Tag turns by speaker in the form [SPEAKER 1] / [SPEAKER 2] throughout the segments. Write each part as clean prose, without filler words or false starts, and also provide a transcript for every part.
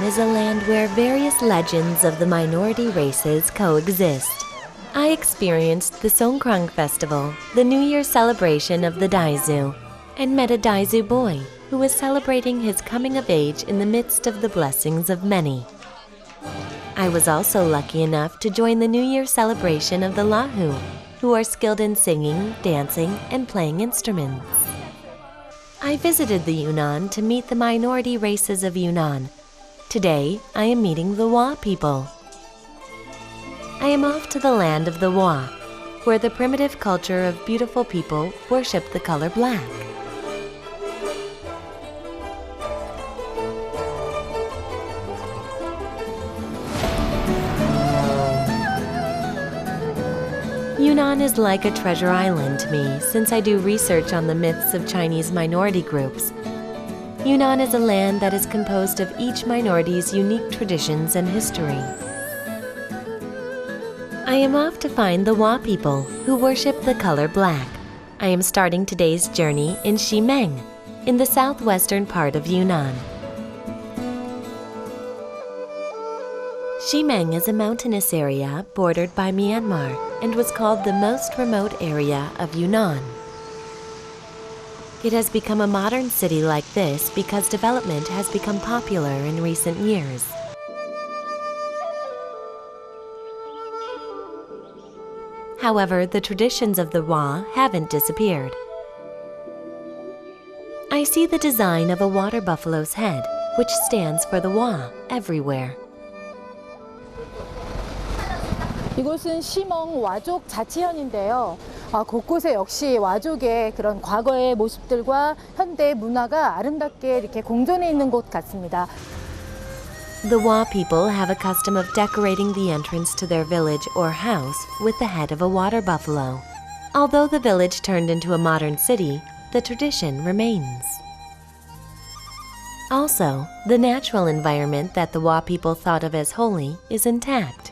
[SPEAKER 1] is a land where various legends of the minority races coexist. I experienced the Songkran Festival, the New Year's celebration of the Daizu, and met a Daizu boy who was celebrating his coming of age in the midst of the blessings of many. I was also lucky enough to join the New Year celebration of the Lahu, who are skilled in singing, dancing, and playing instruments. I visited the Yunnan to meet the minority races of Yunnan. Today, I am meeting the Wa people. I am off to the land of the Wa, where the primitive culture of beautiful people worship the color black. Yunnan is like a treasure island to me since I do research on the myths of Chinese minority groups. Yunnan is a land that is composed of each minority's unique traditions and history. I am off to find the Wa people who worship the color black. I am starting today's journey in Ximeng, in the southwestern part of Yunnan. Ximeng is a mountainous area bordered by Myanmar and was called the most remote area of Yunnan. It has become a modern city like this because development has become popular in recent years. However, the traditions of the Wa haven't disappeared. I see the design of a water buffalo's head, which stands for the Wa everywhere.
[SPEAKER 2] 이곳은 시멍 와족 자치현인데요. 곳곳에 역시 와족의 그런 과거의 모습들과 현대 문화가 아름답게 이렇게 공존해 있는 곳 같습니다.
[SPEAKER 1] The Wa people have a custom of decorating the entrance to their village or house with the head of a water buffalo. Although the village turned into a modern city, the tradition remains. Also, the natural environment that the Wa people thought of as holy is intact.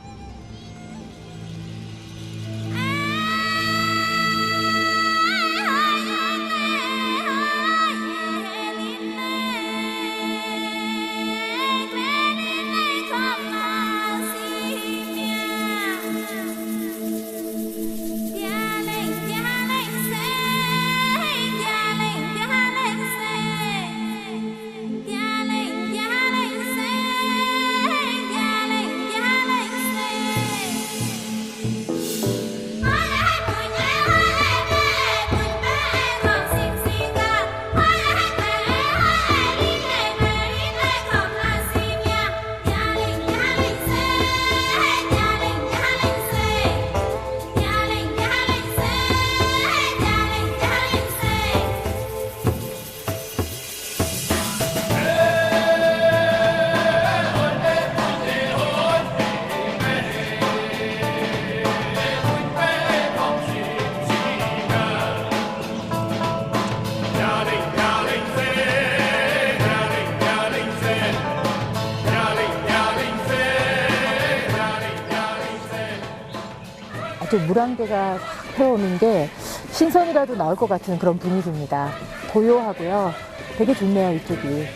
[SPEAKER 2] 물안개가 펴오는 게 신선이라도 나올 것 같은 그런 분위기입니다. 고요하고요. 되게 좋네요, 이쪽이.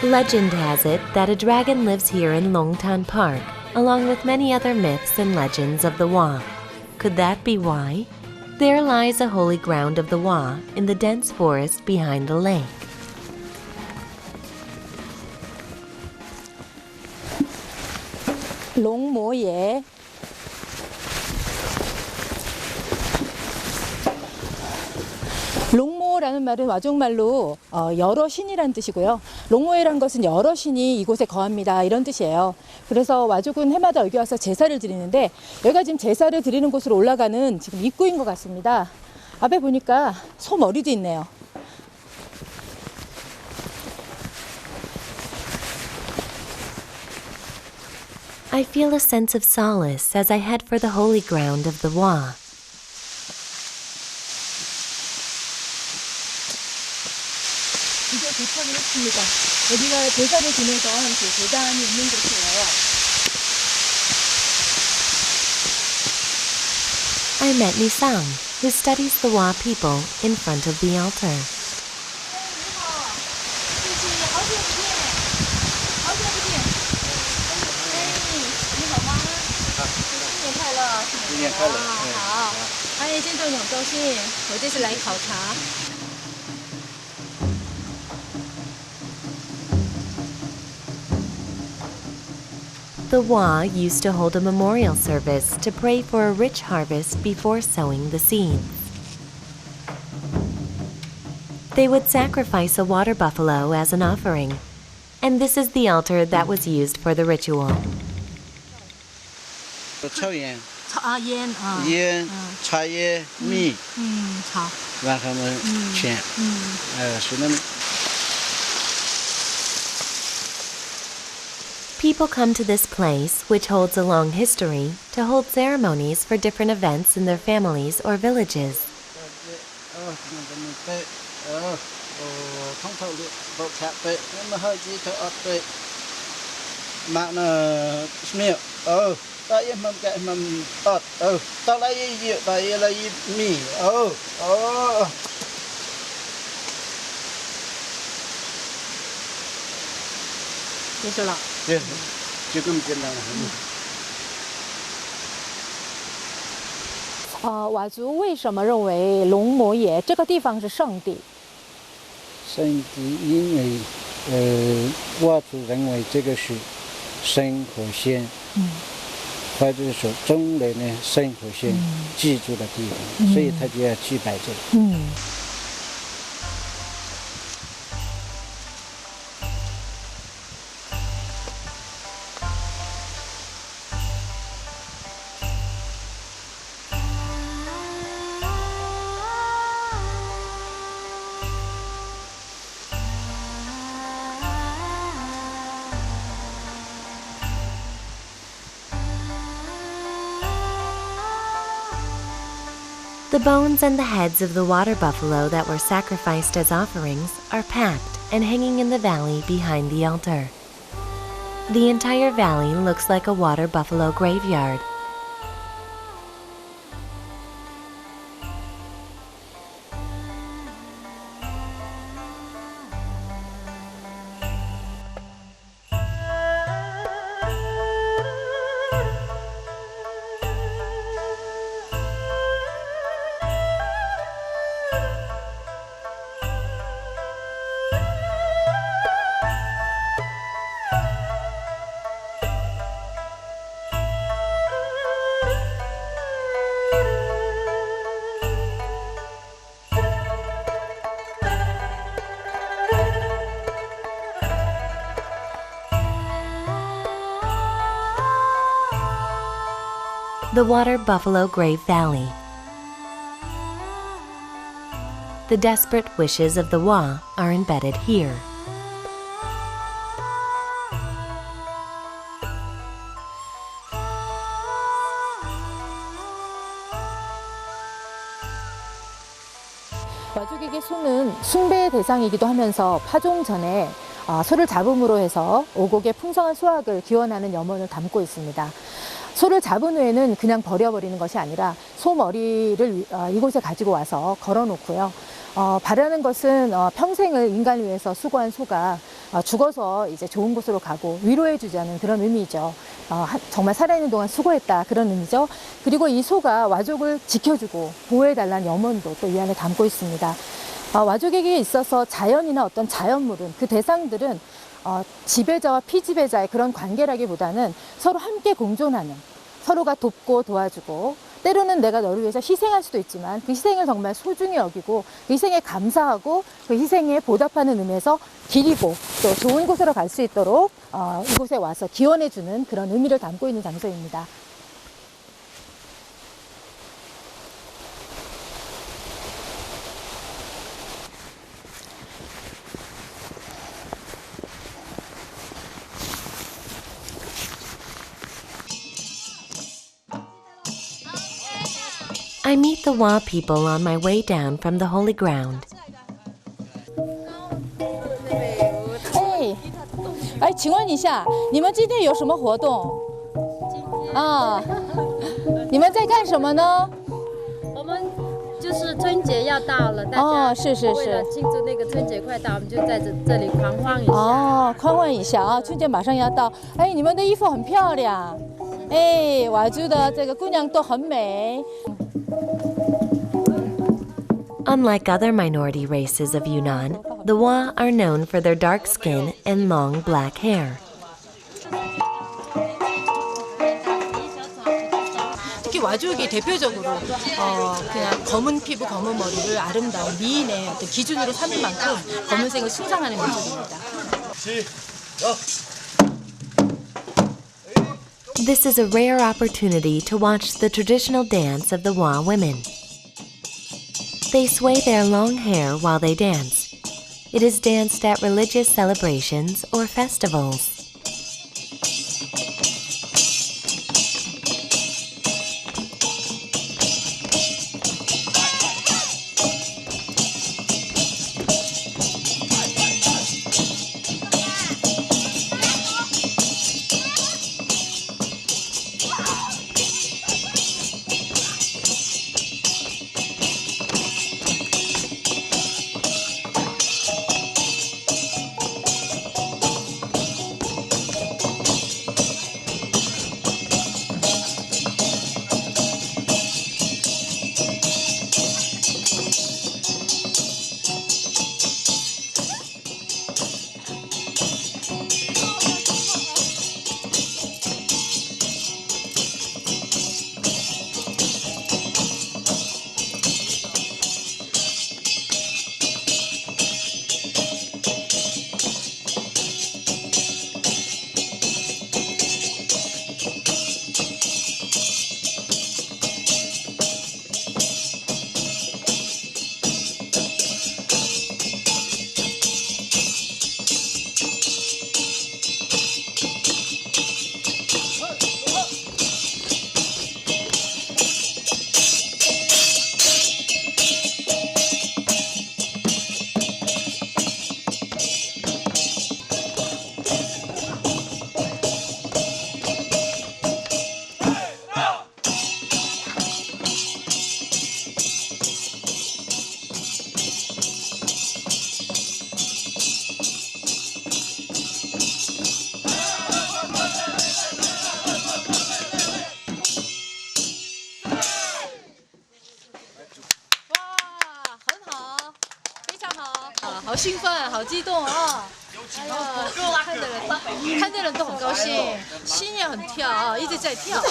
[SPEAKER 1] Legend has it that a dragon lives here in Longtan Park, along with many other myths and legends of the Wa. Could that be why? There lies a holy ground of the Wa in the dense forest behind the lake.
[SPEAKER 2] 롱모예 롱모라는 말은 와족말로 여러 신이란 뜻이고요. 롱모예란 것은 여러 신이 이곳에 거합니다 이런 뜻이에요. 그래서 와족은 해마다 여기 와서 제사를 드리는데 여기가 지금 제사를 드리는 곳으로 올라가는 지금 입구인 것 같습니다. 앞에 보니까 소 머리도 있네요.
[SPEAKER 1] I feel a sense of solace as I head for the holy ground of the Wa.
[SPEAKER 2] 이제 도착을 했습니다. 여기가 제사를 지내던 그 제단이 있는 곳이에요.
[SPEAKER 1] I met Nisang, who studies the Wa people in front of the altar.
[SPEAKER 3] 今年开了。
[SPEAKER 2] 好，欢迎进入永州信，我这次来考察。
[SPEAKER 1] The Wa used to hold a memorial service to pray for a rich harvest before sowing the seeds. They would sacrifice a water buffalo as an offering, and this is the altar that was used for the ritual.
[SPEAKER 3] 抽烟，
[SPEAKER 2] 烟，
[SPEAKER 3] 茶叶、米，
[SPEAKER 2] 好，
[SPEAKER 3] 让他们钱，是那么。
[SPEAKER 1] People come to this place, which holds a long history, to hold ceremonies for different events in their families or villages.
[SPEAKER 3] 예, 지금 끝나는.
[SPEAKER 2] 佤族为什么认为龙摩野这个地方是圣地？
[SPEAKER 3] 圣地，因为佤族认为这个是神和仙，或者说中人呢神和仙居住的地方，所以他就要去拜这里。
[SPEAKER 1] The bones and the heads of the water buffalo that were sacrificed as offerings are packed and hanging in the valley behind the altar. The entire valley looks like a water buffalo graveyard. The Water Buffalo Grave Valley. The desperate wishes of the Wa are embedded here.
[SPEAKER 2] 와족에게 소는 숭배의 대상이기도 하면서 파종 전에 소를 잡음으로 해서 오곡의 풍성한 수확을 기원하는 염원을 담고 있습니다. 소를 잡은 후에는 그냥 버려버리는 것이 아니라 소 머리를 이곳에 가지고 와서 걸어놓고요. 바라는 것은 평생을 인간을 위해서 수고한 소가 죽어서 이제 좋은 곳으로 가고 위로해주자는 그런 의미죠. 정말 살아있는 동안 수고했다 그런 의미죠. 그리고 이 소가 와족을 지켜주고 보호해달라는 염원도 또 이 안에 담고 있습니다. 와족에게 있어서 자연이나 어떤 자연물은 그 대상들은 지배자와 피지배자의 그런 관계라기보다는 서로 함께 공존하는, 서로가 돕고 도와주고 때로는 내가 너를 위해서 희생할 수도 있지만 그 희생을 정말 소중히 여기고 그 희생에 감사하고 그 희생에 보답하는 의미에서 기리고 또 좋은 곳으로 갈 수 있도록 이곳에 와서 기원해주는 그런 의미를 담고 있는 장소입니다.
[SPEAKER 1] I meet the Wa people on my way down from the holy ground.
[SPEAKER 2] 哎，请问一下，你们今天有什么活动？你们在干什么呢？
[SPEAKER 4] 我们就是春节要到了，大家为了庆祝那个春节快到，我们就在这里狂欢一下。
[SPEAKER 2] 狂欢一下啊！春节马上要到，哎，你们的衣服很漂亮。哎，我觉得这个姑娘都很美。
[SPEAKER 1] Unlike other minority races of Yunnan, the Wa are known for their dark skin and long black hair.
[SPEAKER 2] 특히 와족이 대표적으로 그냥 검은 피부, 검은 머리를 아름다운 미인의 어떤 기준으로 삼을 만큼 검은색을 숭상하는 민족입니다.
[SPEAKER 1] This is a rare opportunity to watch the traditional dance of the Wa women. They sway their long hair while they dance. It is danced at religious celebrations or festivals.
[SPEAKER 2] 아, 好兴奋，好激动啊！哎呀，看的人都很高兴，心也很跳啊，一直在跳。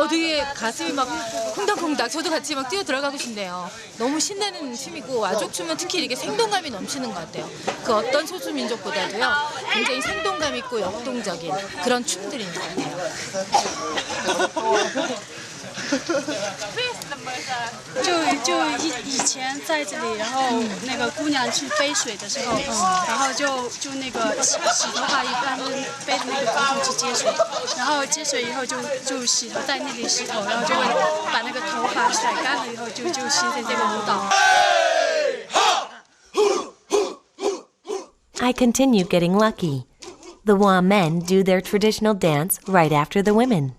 [SPEAKER 2] 되게 가슴이 막 콩닥콩닥. 저도 같이 막 뛰어 들어가고 싶네요. 너무 신나는 춤이고 와족 춤은 특히 이렇게 생동감이 넘치는 것 같아요. 그 어떤 소수 민족보다도요, 굉장히 생동감 있고 역동적인 그런 춤들인 것 같아요.
[SPEAKER 5] 就以前在这里，然后那个姑娘去背水的时候，然后就那个洗头发一般是背着那个骨头去接水，然后接水以后就洗头，在那里洗头，然后就会把那个头发甩干了以后就形成这个舞蹈。
[SPEAKER 1] I continue getting lucky. The Wa men do their traditional dance right after the women.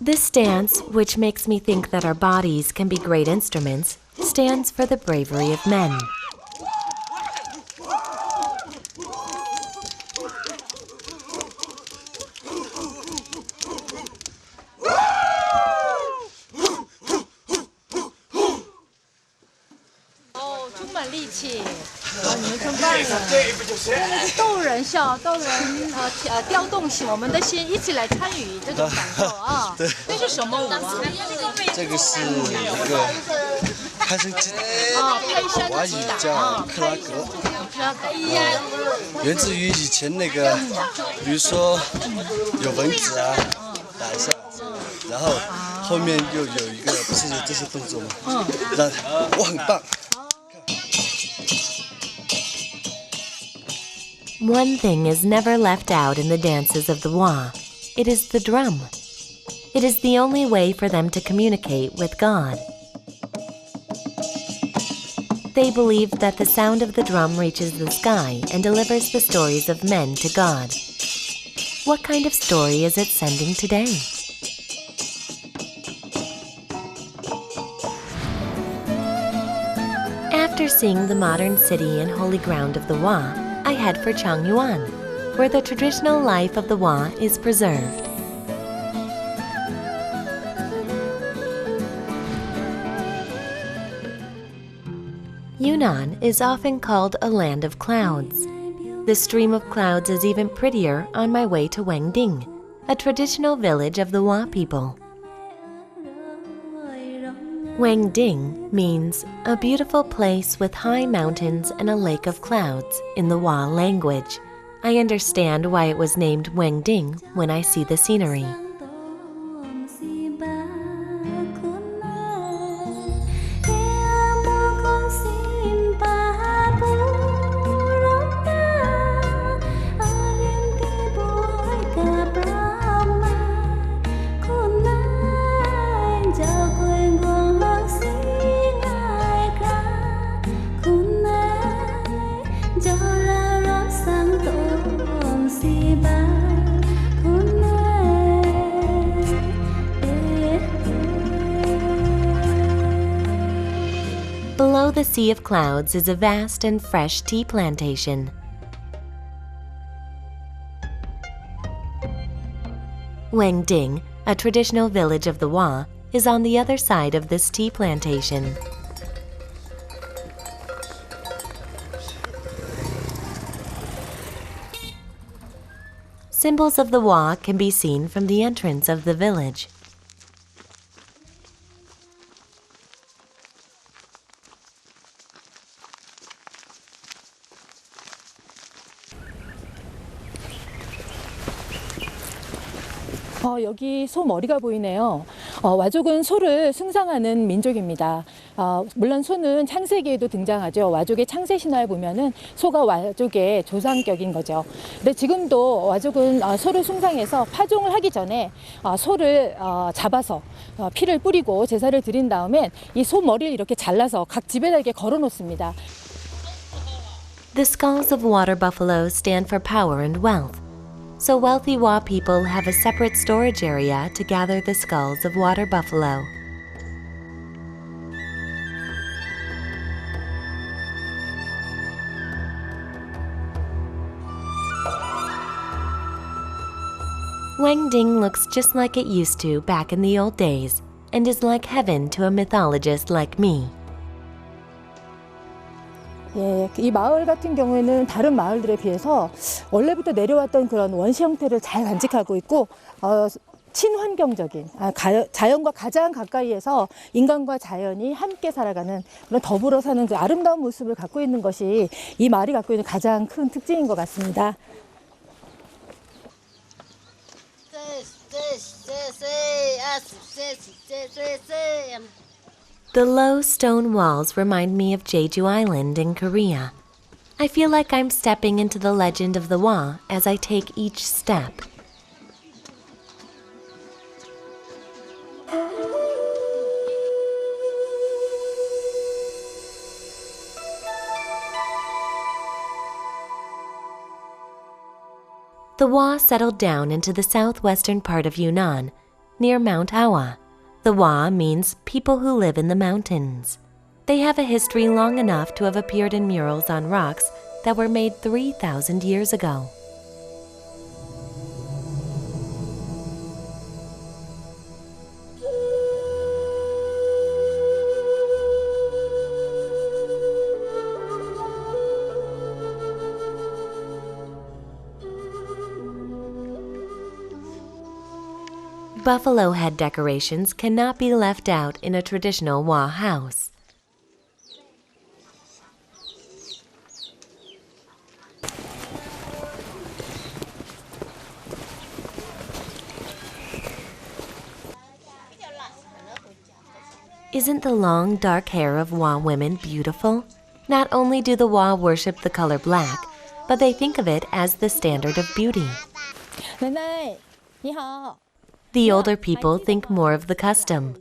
[SPEAKER 1] This dance, which makes me think that our bodies can be great instruments, stands for the bravery of men.
[SPEAKER 2] 정말 力气，你们真棒了！逗人笑，逗人调动起我们的心，一起来参与这种感受啊！
[SPEAKER 6] 对，
[SPEAKER 2] 这是什么舞啊？
[SPEAKER 6] 这个是一个拍山击打，
[SPEAKER 2] 拍山
[SPEAKER 6] 华语
[SPEAKER 2] 击打
[SPEAKER 6] 叫克拉格，
[SPEAKER 2] 克拉格，
[SPEAKER 6] 源自于以前那个，比如说有蚊子啊，打一下，然后后面又有一个，不是有这些动作吗？我很棒。
[SPEAKER 1] One thing is never left out in the dances of the Wa. It is the drum. It is the only way for them to communicate with God. They believe that the sound of the drum reaches the sky and delivers the stories of men to God. What kind of story is it sending today? After seeing the modern city and holy ground of the Wa, I head for Changyuan, where the traditional life of the Wa is preserved. Yunnan is often called a land of clouds. The stream of clouds is even prettier on my way to Weng Ding, a traditional village of the Wa people. Weng Ding means a beautiful place with high mountains and a lake of clouds in the Wa language. I understand why it was named Weng Ding when I see the scenery. Below the sea of clouds is a vast and fresh tea plantation. Weng Ding, a traditional village of the Wa, is on the other side of this tea plantation. Symbols of the Wa can be seen from the entrance of the village.
[SPEAKER 2] 여기 소 머리가 보이네요. 와족은 소를 숭상하는 민족입니다. 물론 소는 창세기에도 등장하죠. 와족의 창세 신화에 보면은 소가 와족의 조상격인 거죠. 근데 지금도 와족은 소를 숭상해서 파종을 하기 전에 소를 잡아서 피를 뿌리고 제사를 드린 다음에 이 소 머리를 이렇게 잘라서 각 집에다 이렇게 걸어 놓습니다.
[SPEAKER 1] The skulls of water buffaloes stand for power and wealth. So wealthy Wa people have a separate storage area to gather the skulls of water buffalo. Weng Ding looks just like it used to back in the old days and is like heaven to a mythologist like me.
[SPEAKER 2] 예, 이 마을 같은 경우에는 다른 마을들에 비해서 원래부터 내려왔던 그런 원시 형태를 잘 간직하고 있고 친환경적인 자연과 가장 가까이에서 인간과 자연이 함께 살아가는 그런 더불어 사는 그 아름다운 모습을 갖고 있는 것이 이 마을이 갖고 있는 가장 큰 특징인 것 같습니다.
[SPEAKER 1] The low stone walls remind me of Jeju Island in Korea. I feel like I'm stepping into the legend of the Wa as I take each step. The Wa settled down into the southwestern part of Yunnan, near Mount Awa. The Wa means people who live in the mountains. They have a history long enough to have appeared in murals on rocks that were made 3,000 years ago. Buffalo head decorations cannot be left out in a traditional Wa house. Isn't the long, dark hair of Wa women beautiful? Not only do the Wa worship the color black, but they think of it as the standard of beauty. The older people think more of the custom.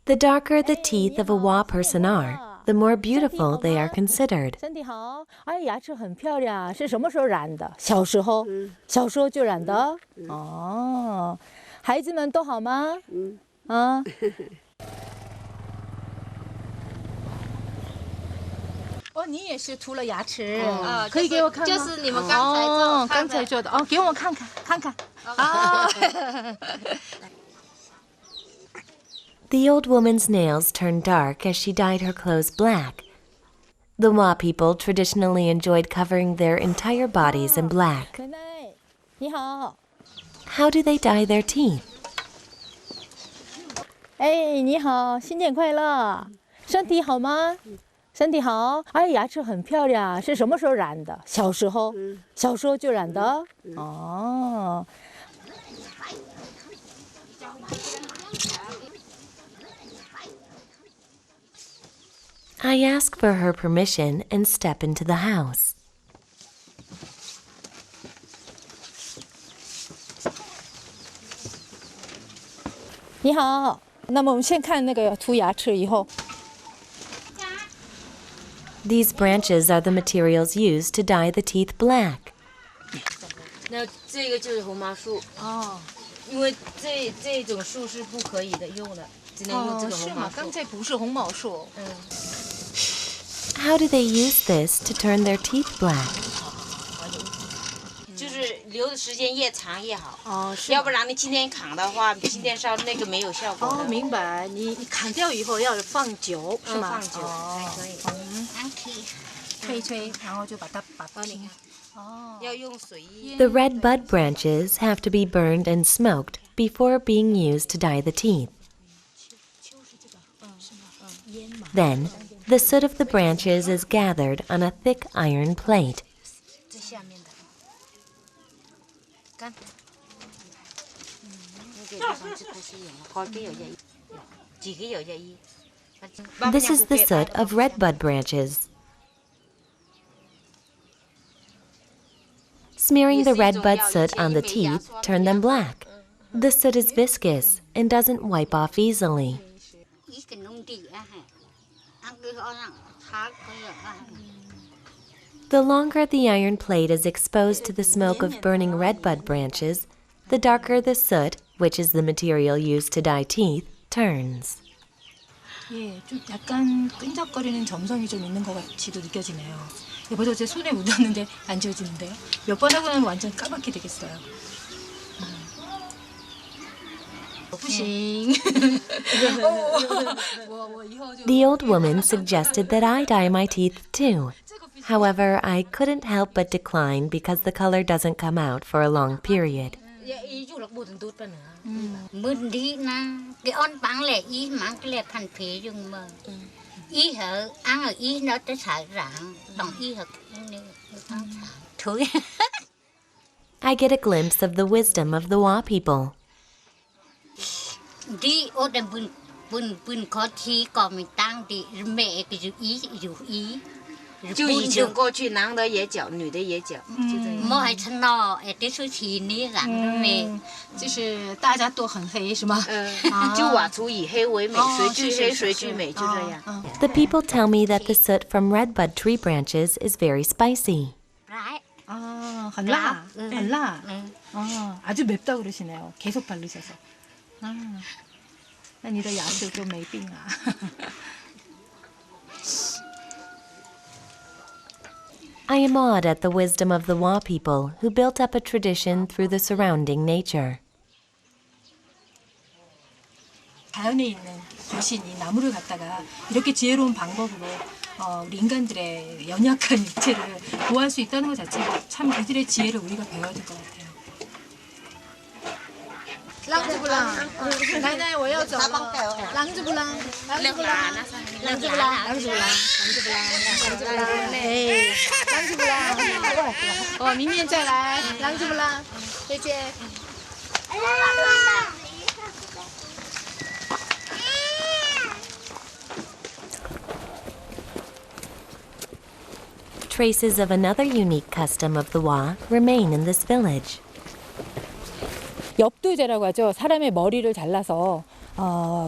[SPEAKER 1] The darker the teeth of a Wa person are, the more beautiful they are considered.
[SPEAKER 2] 身体好，哎，牙齿很漂亮，是什么时候染的？小时候，小时候就染的。哦，孩子们都好吗？啊。哦，你也是涂了牙齿，可以给我看吗？
[SPEAKER 4] 就是你们刚才
[SPEAKER 2] 做的哦，给我看看啊。
[SPEAKER 1] The old woman's nails turned dark as she dyed her clothes black. The Wa people traditionally enjoyed covering their entire bodies in black.
[SPEAKER 2] 奶奶，你好。
[SPEAKER 1] How do they dye their teeth?
[SPEAKER 2] 哎，你好，新年快乐！身体好吗？身体好，哎，牙齿很漂亮，是什么时候染的？小时候，小时候就染的。哦。
[SPEAKER 1] I ask for her permission and step into the house.
[SPEAKER 2] 你好，那么我们先看那个涂牙齿以后。
[SPEAKER 1] These branches are the materials used to dye the teeth black.
[SPEAKER 7] 那这个就是红毛树哦，因为这种树是不可以的用的，只能用这个红毛树。
[SPEAKER 2] 刚才不是红毛树。
[SPEAKER 1] How do they use this to turn their teeth black?
[SPEAKER 7] 就是留的时间越长越好。哦，是。要不然你今天砍的话，今天烧那个没有效果。
[SPEAKER 2] 哦，明白。你砍掉以后要放久，是吗？
[SPEAKER 7] 放久才可以。
[SPEAKER 2] 吹一吹，然后就把它平。
[SPEAKER 7] 要用水。
[SPEAKER 1] The red bud branches have to be burned and smoked before being used to dye the teeth. Then, the soot of the branches is gathered on a thick iron plate. This is the soot of red bud branches. Smearing the red bud soot on the teeth turn them black. The soot is viscous and doesn't wipe off easily. The longer the iron plate is exposed to the smoke of burning redbud branches, the darker the soot, which is the material used to dye teeth, turns.
[SPEAKER 2] 예, 좀 약간 끈적거리는 점성이 좀 있는 것 같이도 느껴지네요. 벌써 제 손에 묻었는데 안 지워지는데요? 몇 번 하고는 완전 까맣게 되겠어요.
[SPEAKER 1] The old woman suggested that I dye my teeth too. However, I couldn't help but decline because the color doesn't come out for a long period. I get a glimpse of the wisdom of the Wa people. The people tell me that the soot from redbud tree branches is very spicy.
[SPEAKER 2] 달라? 달라? 아주 맵다 그러시네요. 계속 바르셔서. 난 이거牙齿都没病啊.
[SPEAKER 1] I am awed at the wisdom of the Wa people who built up a tradition through the surrounding nature.
[SPEAKER 2] 자연에 있는 주신이 나무를 갖다가 이렇게 지혜로운 방법으로 우리 인간들의 연약한 육체를 보호할 수 있다는 것 자체가 참 그들의 지혜를 우리가 배워야 될 것 같아요.
[SPEAKER 4] 狼子不狼？奶奶，我要走了。狼子不狼？狼子不狼？狼子不狼？狼子不狼？狼子不狼？狼子不狼？哎，狼子不狼？明年再来。狼子不狼？再见。
[SPEAKER 1] Traces of another unique custom of the Wa remain in this village.
[SPEAKER 2] 엽도제라고 하죠. 사람의 머리를 잘라서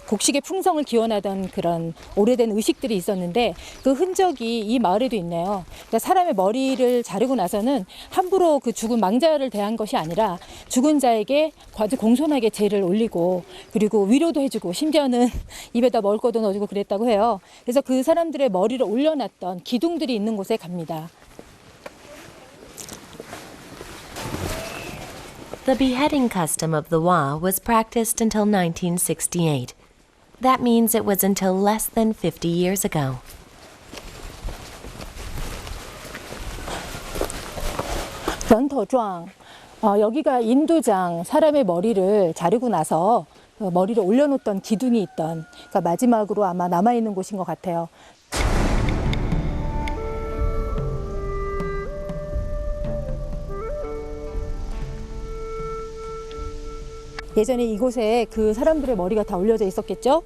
[SPEAKER 2] 곡식의 풍성을 기원하던 그런 오래된 의식들이 있었는데 그 흔적이 이 마을에도 있네요. 그러니까 사람의 머리를 자르고 나서는 함부로 그 죽은 망자를 대한 것이 아니라 죽은 자에게 아주 공손하게 제를 올리고 그리고 위로도 해주고 심지어는 입에다 먹을 것도 넣어주고 그랬다고 해요. 그래서 그 사람들의 머리를 올려놨던 기둥들이 있는 곳에 갑니다.
[SPEAKER 1] The beheading custom of the Wa was practiced until 1968. That means it was until less than 50 years ago.
[SPEAKER 2] 연터좌, 여기가 인도장, 사람의 머리를 자르고 나서 머리를 올려놓던 기둥이 있던, 그러니까 마지막으로 아마 남아있는 곳인 것 같아요. 예전에 이곳에 그 사람들의 머리가 다 올려져 있었겠죠?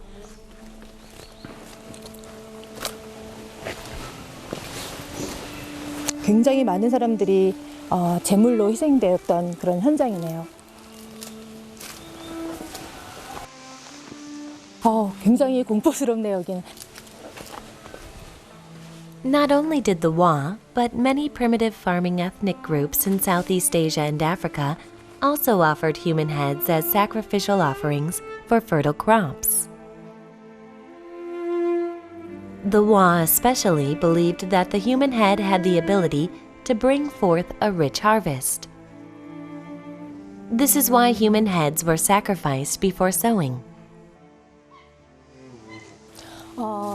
[SPEAKER 2] 굉장히 많은 사람들이 제물로 희생되었던 그런 현장이네요. 굉장히 공포스럽네요, 여기는.
[SPEAKER 1] Not only did the Wa, but many primitive farming ethnic groups in Southeast Asia and Africa also offered human heads as sacrificial offerings for fertile crops. The Wa especially believed that the human head had the ability to bring forth a rich harvest. This is why human heads were sacrificed before sowing.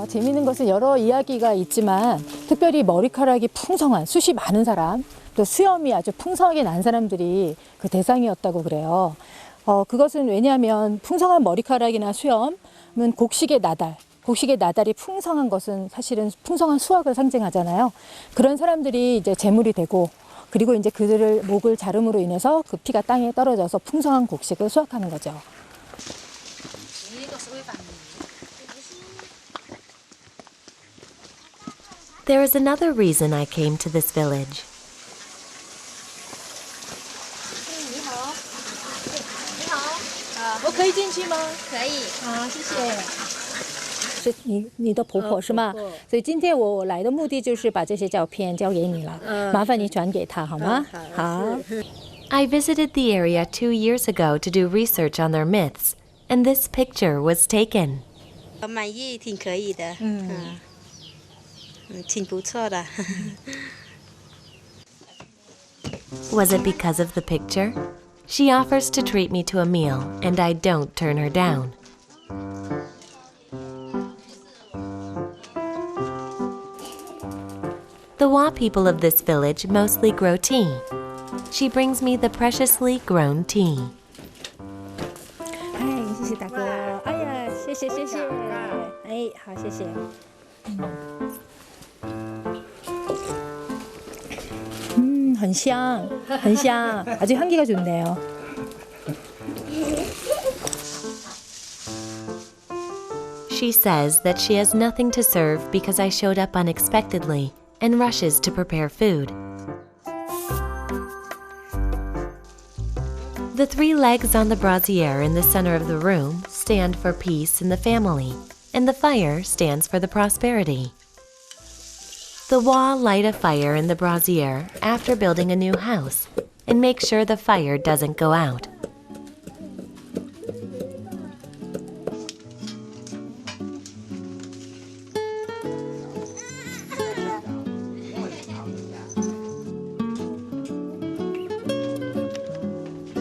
[SPEAKER 2] 재미있는 것은 여러 이야기가 있지만 특별히 머리카락이 풍성한 숱이 많은 사람 또 수염이 아주 풍성하게 난 사람들이 그 대상이었다고 그래요. 그것은 왜냐하면 풍성한 머리카락이나 수염은 곡식의 나달이 풍성한 것은 사실은 풍성한 수확을 상징하잖아요. 그런 사람들이 이제 제물이 되고 그리고 이제 그들을 목을 자름으로 인해서 그 피가 땅에 떨어져서 풍성한 곡식을 수확하는 거죠.
[SPEAKER 1] There is another reason I came to this village.
[SPEAKER 2] 我可以进去吗？
[SPEAKER 4] 可以。
[SPEAKER 2] 谢谢。是你的婆婆是吗？所以今天我来的目的就是把这些照片交给你了，麻烦你转给她好吗？好。
[SPEAKER 1] I visited the area 2 years ago to do research on their myths, and this picture was taken.
[SPEAKER 8] 满意，挺可以的。挺不错的。
[SPEAKER 1] Was it because of the picture? She offers to treat me to a meal, and I don't turn her down. The Wa people of this village mostly grow tea. She brings me the preciously grown tea.
[SPEAKER 2] 谢谢大哥。哎呀，谢谢。好，谢谢。很香，아주 향기가 좋네요.
[SPEAKER 1] She says that she has nothing to serve because I showed up unexpectedly and rushes to prepare food. The 3 legs on the brazier in the center of the room stand for peace in the family, and the fire stands for the prosperity. The Wa light a fire in the brazier after building a new house and make sure the fire doesn't go out.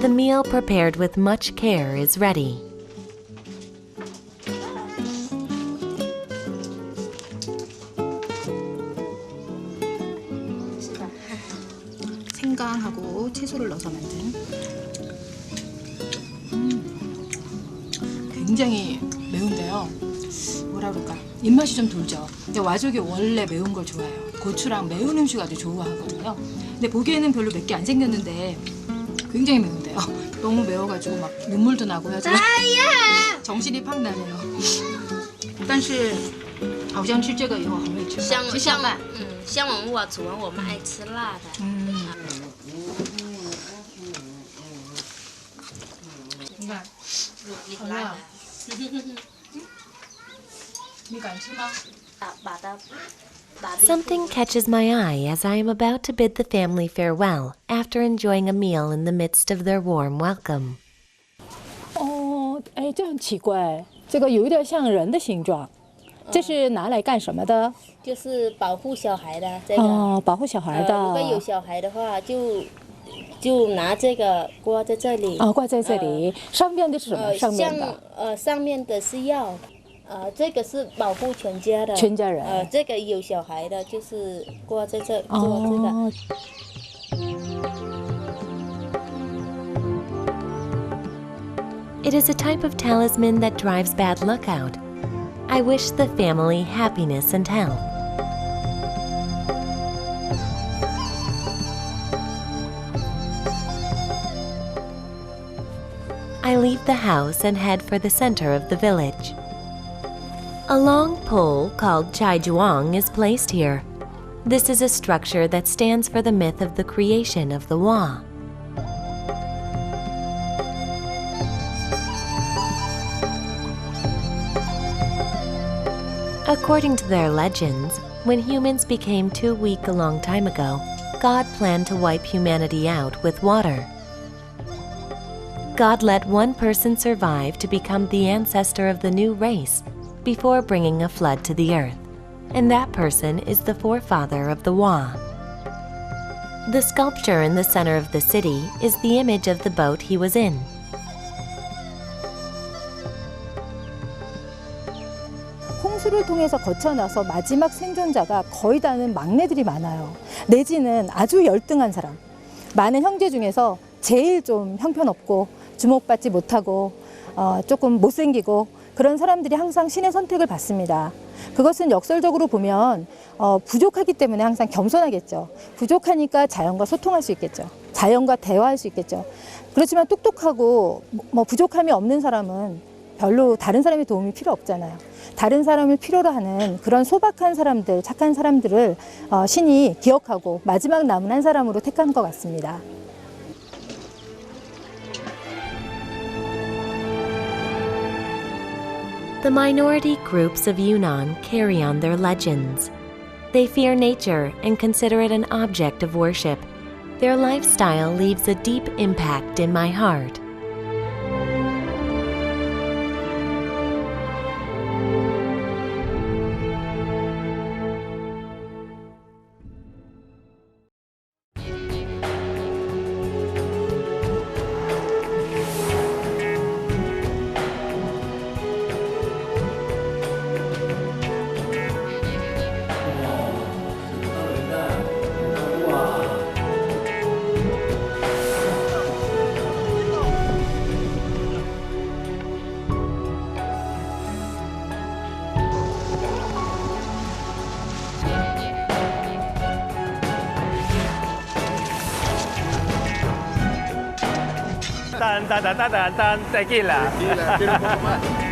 [SPEAKER 1] The meal prepared with much care is ready.
[SPEAKER 2] 생강하고 채소를 넣어서 만든 굉장히 매운데요. 뭐라 그럴까? 입맛이 좀 돌죠. 근데 와족이 원래 매운 걸 좋아해요. 고추랑 매운 음식 아주 좋아하거든요. 근데 보기에는 별로 맵게 안 생겼는데 굉장히 매운데요. 너무 매워가지고 막 눈물도 나고 해서 정신이 팍 나네요. 但是好像吃这个以后很会吃饭，就像饭。
[SPEAKER 7] 像我煮完我们爱吃辣的。
[SPEAKER 2] 你看，好辣。
[SPEAKER 1] Something catches my eye as I am about to bid the family farewell after enjoying a meal in the midst of their warm welcome.
[SPEAKER 2] 哎，这很奇怪，这个有一点像人的形状，这是拿来干什么的？
[SPEAKER 9] 就是保护小孩的这个。
[SPEAKER 2] 哦，保护小孩的。
[SPEAKER 9] 如果有小孩的话，就拿这个挂在这里。
[SPEAKER 2] 哦，挂在这里。上面的是什么？上面的。
[SPEAKER 9] 上面的是药。这个是保护全家的。
[SPEAKER 2] 全家人。
[SPEAKER 9] 这个有小孩的，就是挂在这做这个。
[SPEAKER 1] It is a type of talisman that drives bad luck out. I wish the family happiness and health. I leave the house and head for the center of the village. A long pole called Chai Juang is placed here. This is a structure that stands for the myth of the creation of the Wa. According to their legends, when humans became too weak a long time ago, God planned to wipe humanity out with water. God let one person survive to become the ancestor of the new race before bringing a flood to the earth, and that person is the forefather of the Wa. The sculpture in the center of the city is the image of the boat he was in.
[SPEAKER 2] 홍수를 통해서 거쳐나서 마지막 생존자가 거의 다는 막내들이 많아요. 내지는 아주 열등한 사람. 많은 형제 중에서 제일 좀 형편없고 주목받지 못하고 조금 못생기고 그런 사람들이 항상 신의 선택을 받습니다. 그것은 역설적으로 보면 부족하기 때문에 항상 겸손하겠죠. 부족하니까 자연과 소통할 수 있겠죠. 자연과 대화할 수 있겠죠. 그렇지만 똑똑하고 부족함이 없는 사람은 별로 다른 사람의 도움이 필요 없잖아요. 다른 사람을 필요로 하는 그런 소박한 사람들, 착한 사람들을 신이 기억하고 마지막 남은 한 사람으로 택한 것 같습니다.
[SPEAKER 1] The minority groups of Yunnan carry on their legends. They fear nature and consider it an object of worship. Their lifestyle leaves a deep impact in my heart.
[SPEAKER 10] Tequila. Tequila, ¿tiene un poco más?